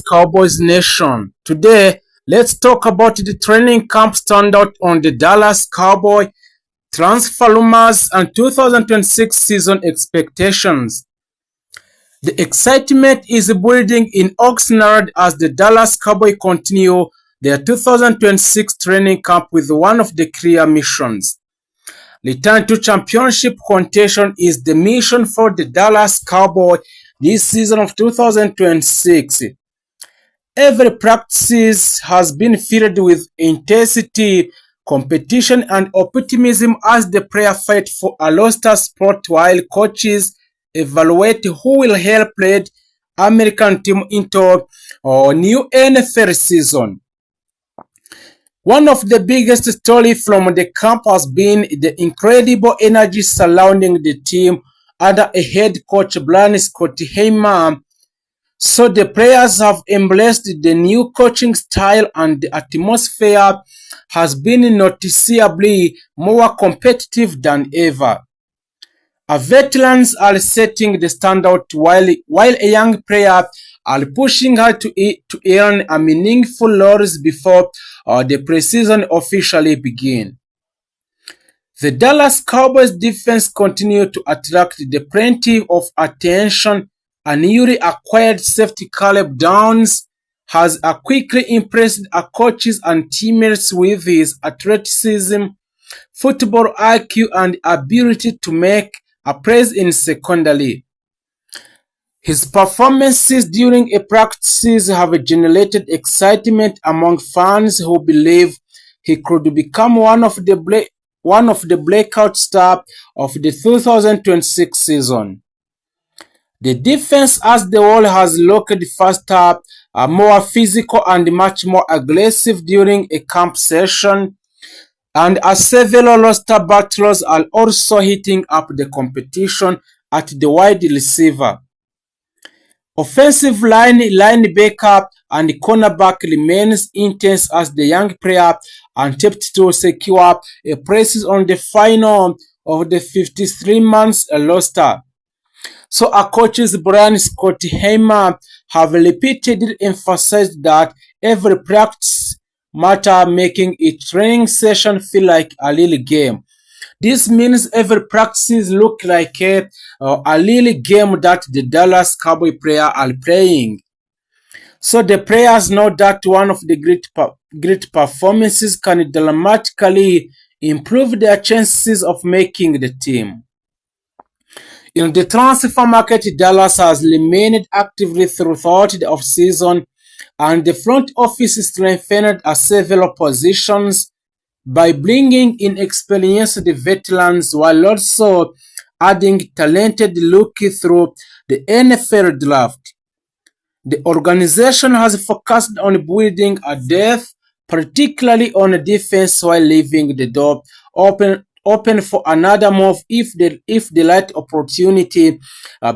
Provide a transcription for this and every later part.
Cowboys Nation. Today, let's talk about the training camp standout on the Dallas Cowboys, transfer rumors, and 2026 season expectations. The excitement is building in Oxnard as the Dallas Cowboys continue their 2026 training camp with one of the clear missions. Return to championship contention is the mission for the Dallas Cowboys this season of 2026. Every practice has been filled with intensity, competition, and optimism as the players fight for a roster spot while coaches evaluate who will help lead American team into a new NFL season. One of the biggest stories from the camp has been the incredible energy surrounding the team under a head coach Brian Schottenheimer. So the players have embraced the new coaching style and the atmosphere has been noticeably more competitive than ever. Our veterans are setting the standard while a young player are pushing hard to earn a meaningful roles before the preseason officially begins. The Dallas Cowboys defense continues to attract the plenty of attention. A newly acquired safety Caleb Downs has quickly impressed our coaches and teammates with his athleticism, football IQ, and ability to make a plays in secondary. His performances during a practices have generated excitement among fans who believe he could become one of the breakout stars of the 2026 season. The defense as the whole has looked faster, more physical, and much more aggressive during a camp session, and as several roster battles are also heating up the competition at the wide receiver. Offensive line, linebacker, and cornerback remains intense as the young player attempts to secure a place on the final of the 53-man roster. So our coaches Brian Schottenheimer have repeatedly emphasized that every practice matters, making each training session feel like a real game. This means every practice look like a real game that the Dallas Cowboys players are playing. So the players know that one of the great performances can dramatically improve their chances of making the team. In the transfer market, Dallas has remained actively throughout the offseason, and the front office strengthened at several positions by bringing in experienced veterans while also adding talented rookies through the NFL draft. The organization has focused on building a depth, particularly on defense, while leaving the door open for another move if the right opportunity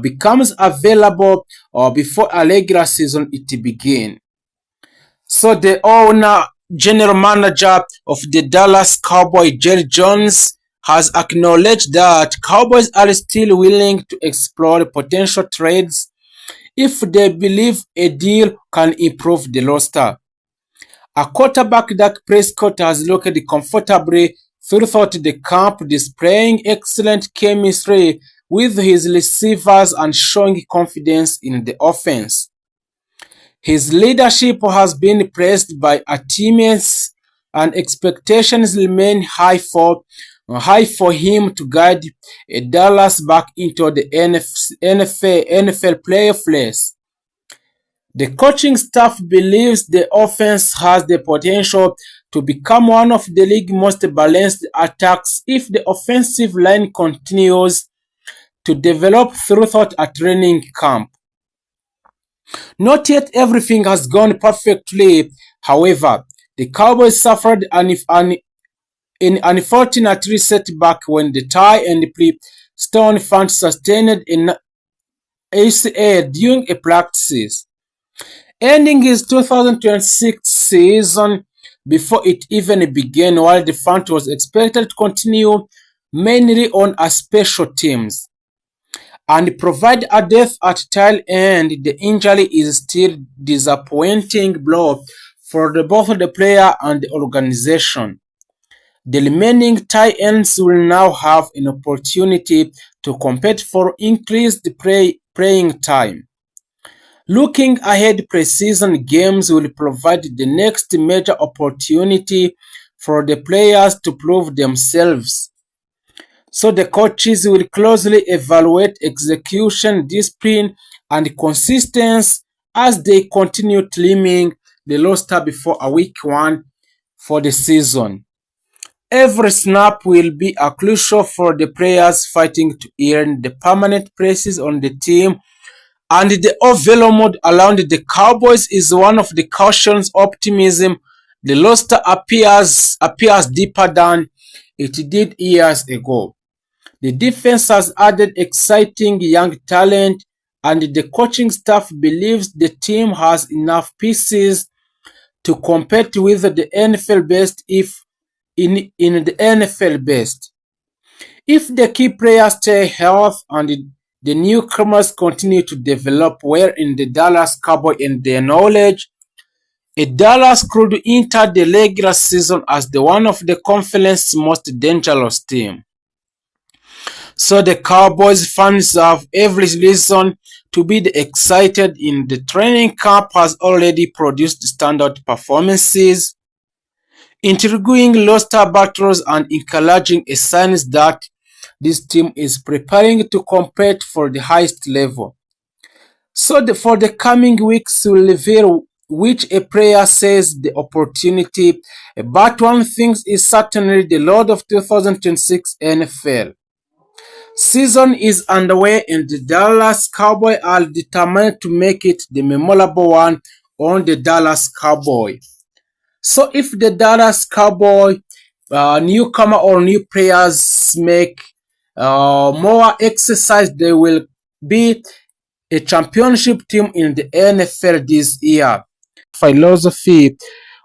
becomes available before a regular season it begins. So the owner, general manager of the Dallas Cowboys, Jerry Jones, has acknowledged that Cowboys are still willing to explore potential trades if they believe a deal can improve the roster. A quarterback, Dak Prescott, has looked comfortably throughout the camp, displaying excellent chemistry with his receivers and showing confidence in the offense. His leadership has been praised by teammates, and expectations remain high for him to guide Dallas back into the NFL playoff race. The coaching staff believes the offense has the potential to become one of the league's most balanced attacks if the offensive line continues to develop throughout a training camp. Not yet everything has gone perfectly, however. The Cowboys suffered an unfortunate setback when the tie and Stone fans sustained an ACL during a practice, ending his 2026 season before it even began, while the front was expected to continue mainly on a special teams. and provide a depth at tail end. The injury is still disappointing blow for both the player and the organization. The remaining tight ends will now have an opportunity to compete for increased playing time. Looking ahead, preseason games will provide the next major opportunity for the players to prove themselves. So the coaches will closely evaluate execution, discipline, and consistency as they continue trimming the roster before a week one for the season. Every snap will be a crucial for the players fighting to earn the permanent places on the team, and the overall mood around the Cowboys is one of the cautions optimism. The roster appears deeper than it did years ago. The defense has added exciting young talent, and the coaching staff believes the team has enough pieces to compete with the NFL best in the NFL best. If the key players stay healthy and the newcomers continue to develop well in the Dallas Cowboys and their knowledge, Dallas could enter the regular season as the one of the conference's most dangerous team. So the Cowboys fans have every reason to be excited. In the training camp has already produced standout performances, intriguing roster battles, and encouraging signs that this team is preparing to compete for the highest level. So for the coming weeks will reveal which a player says the opportunity, but one thing is certainly the Lord of 2026 NFL season is underway, and the Dallas Cowboys are determined to make it the memorable one on the Dallas Cowboys. So if the Dallas Cowboy newcomer or new players make more exercise, they will be a championship team in the NFL this year. Philosophy,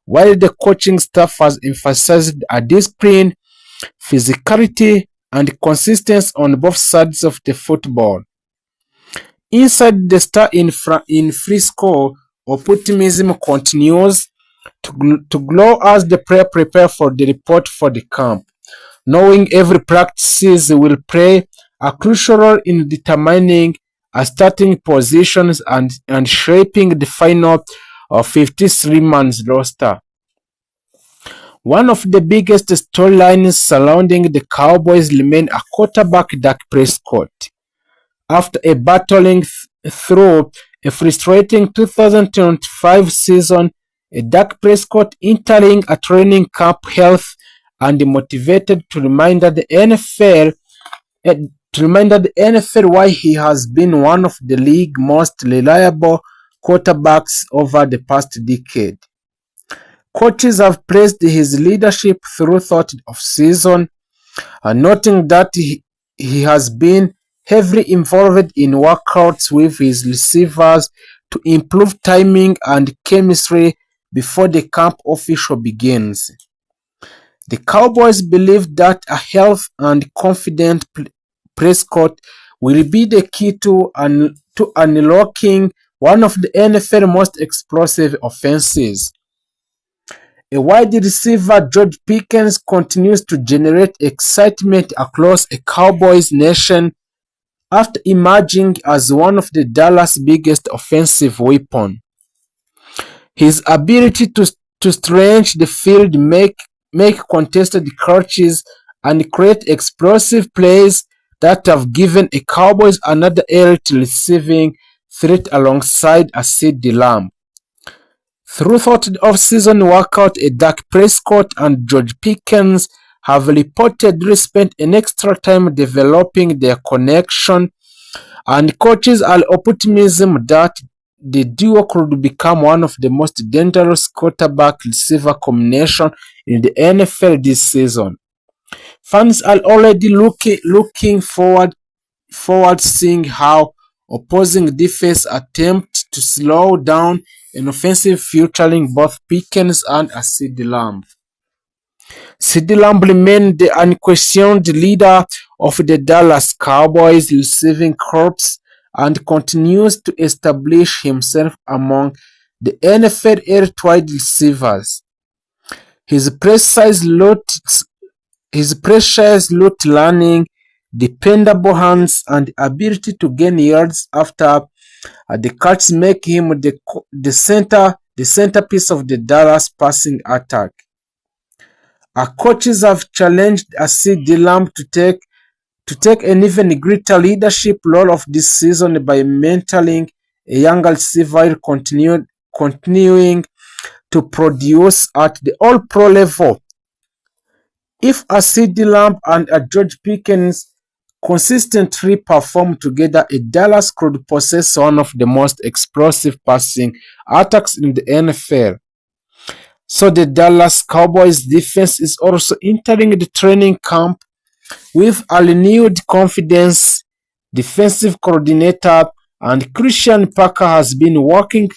while the coaching staff has emphasized a discipline, physicality, and consistency on both sides of the football. Inside the star in Frisco, optimism continues to glow as the player prepare for the report for the camp, knowing every practice will play a crucial role in determining a starting positions and shaping the final 53-man roster. One of the biggest storylines surrounding the Cowboys remain a quarterback Dak Prescott. After battling through a frustrating 2025 season, Dak Prescott entering a training camp health and motivated to remind the NFL why he has been one of the league's most reliable quarterbacks over the past decade. Coaches have praised his leadership throughout the season, noting that he has been heavily involved in workouts with his receivers to improve timing and chemistry before the camp officially begins. The Cowboys believe that a healthy and confident Prescott will be the key to unlocking one of the NFL's most explosive offenses. A wide receiver, George Pickens, continues to generate excitement across a Cowboys nation after emerging as one of the Dallas' biggest offensive weapons. His ability to stretch the field, make contested catches, and create explosive plays that have given a Cowboys another elite receiving threat alongside a CeeDee Lamb. Throughout the off-season workout, Dak Prescott and George Pickens have reportedly spent an extra time developing their connection, and coaches are optimistic that the duo could become one of the most dangerous quarterback-receiver combinations in the NFL this season. Fans are already looking forward seeing how opposing defense attempt to slow down an offensive featuring both Pickens and CeeDee Lamb. CeeDee Lamb remained the unquestioned leader of the Dallas Cowboys receiving corps and continues to establish himself among the NFL elite receivers. His precise route running, dependable hands, and ability to gain yards after the catch make him the centerpiece of the Dallas passing attack. Our coaches have challenged CeeDee Lamb to take an even greater leadership role of this season by mentoring a younger receiver continuing to produce at the all-pro level. If a CeeDee Lamb and a George Pickens consistently perform together, a Dallas could possess one of the most explosive passing attacks in the NFL. So the Dallas Cowboys defense is also entering the training camp with a renewed confidence. Defensive coordinator and Christian Parker has been working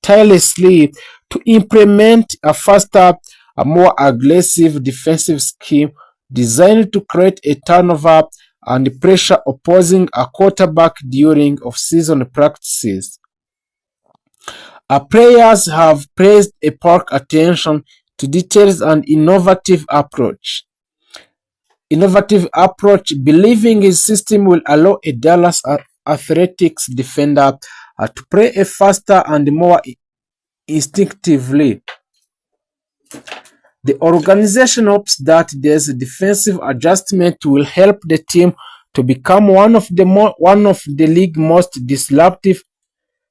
tirelessly to implement a faster, a more aggressive defensive scheme designed to create a turnover and pressure opposing a quarterback during off-season practices. Our players have praised a park attention to details and innovative approach, believing his system will allow a Dallas athletics defender to play a faster and more instinctively. The organization hopes that this defensive adjustment will help the team to become one of the league most disruptive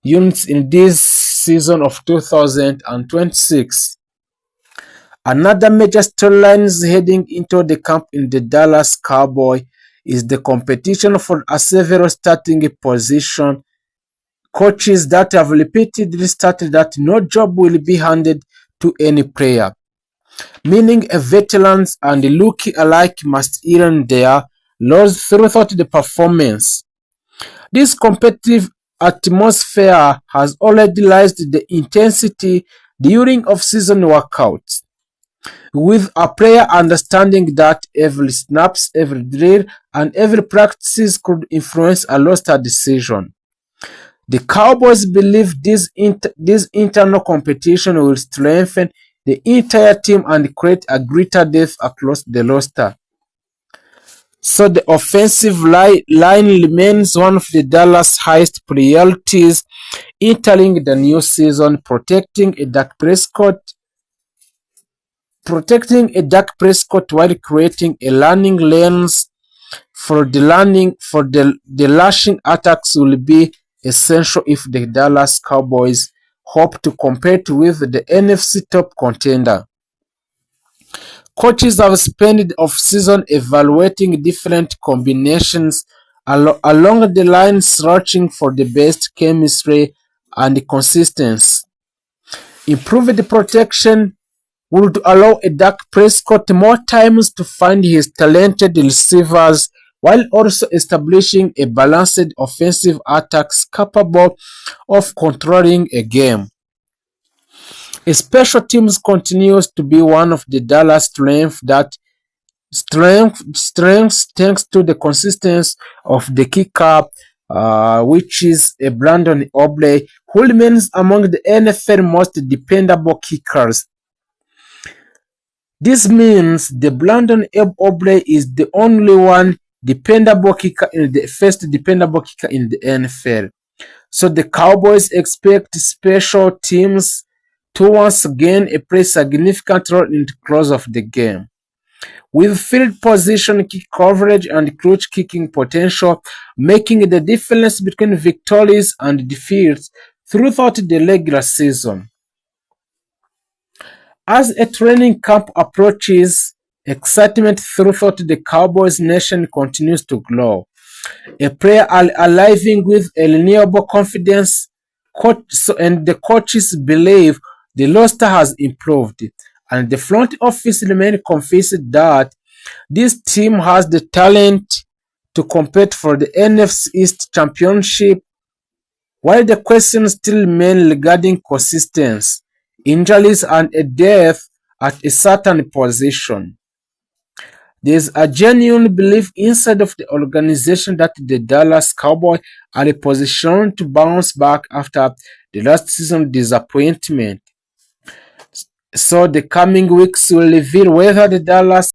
units in this season of 2026. Another major storyline heading into the camp in the Dallas Cowboys is the competition for several starting position coaches that have repeatedly stated that no job will be handed to any player, meaning veterans and rookie alike must earn their roles throughout the performance. This competitive atmosphere has already raised the intensity during off-season workouts, with a player understanding that every snaps, every drill, and every practice could influence a roster decision. The Cowboys believe this internal competition will strengthen the entire team and create a greater depth across the roster. So the offensive line remains one of the Dallas' highest priorities entering the new season, protecting a Dak Prescott while creating a learning lanes for the lashing attacks will be essential if the Dallas Cowboys hope to compete with the NFC top contender. Coaches have spent the offseason evaluating different combinations along the line, searching for the best chemistry and consistency. Improved protection would allow a Dak Prescott more times to find his talented receivers while also establishing a balanced offensive attack capable of controlling a game. Special teams continues to be one of the Dallas strengths thanks to the consistency of the kicker, which is a Brandon Obley, who remains among the NFL most dependable kickers. This means the Brandon Obley is the only first dependable kicker in the NFL. So the Cowboys expect special teams to once again play a significant role in the close of the game. With field position, kick coverage, and clutch kicking potential, making the difference between victories and defeats throughout the regular season. As a training camp approaches, excitement throughout the Cowboys nation continues to grow. A player arriving with a renewable confidence, and the coaches believe the roster has improved, and the front office remains convinced that this team has the talent to compete for the NFC East Championship, while the questions still remain regarding consistency, injuries, and a depth at a certain position. There's a genuine belief inside of the organization that the Dallas Cowboys are in position to bounce back after the last season disappointment. So the coming weeks will reveal whether the Dallas